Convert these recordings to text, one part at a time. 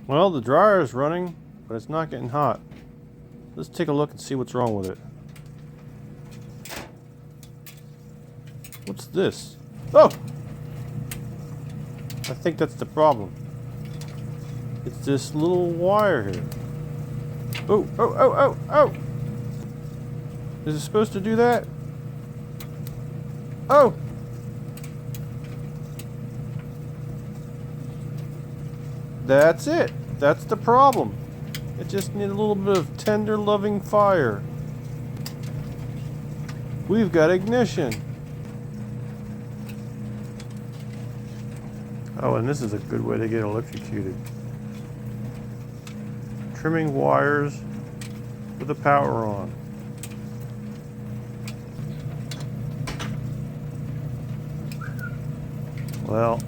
Well, the dryer is running, but it's not getting hot. Let's take a look and see what's wrong with it. What's this? Oh! I think that's the problem. It's this little wire here. Oh, oh, oh, oh, oh! Is it supposed to do that? Oh! That's it. That's the problem. It just needs a little bit of tender, loving fire. We've got ignition. Oh, and this is a good way to get electrocuted. Trimming wires with the power on. Well,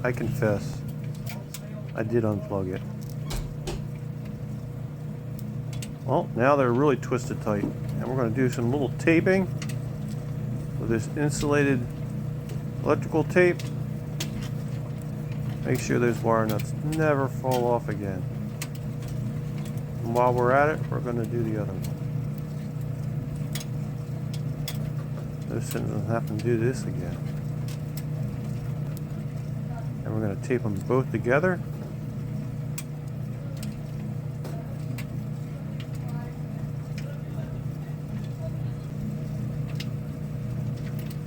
I confess, I did unplug it. Well, now they're really twisted tight. And we're going to do some little taping with this insulated electrical tape. Make sure those wire nuts never fall off again. And while we're at it, we're going to do the other one. Those things doesn't have to do this again. And we're going to tape them both together.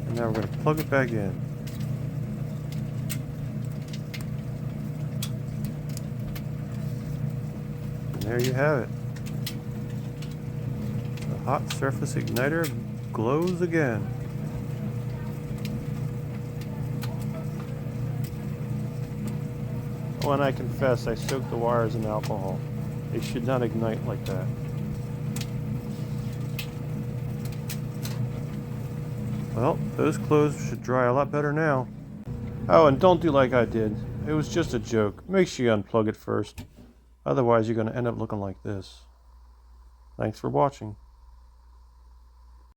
And now we're going to plug it back in. And there you have it. The hot surface igniter glows again. Oh, and I confess, I soaked the wires in alcohol. They should not ignite like that. Well, those clothes should dry a lot better now. Oh, and don't do like I did. It was just a joke. Make sure you unplug it first. Otherwise, you're going to end up looking like this. Thanks for watching.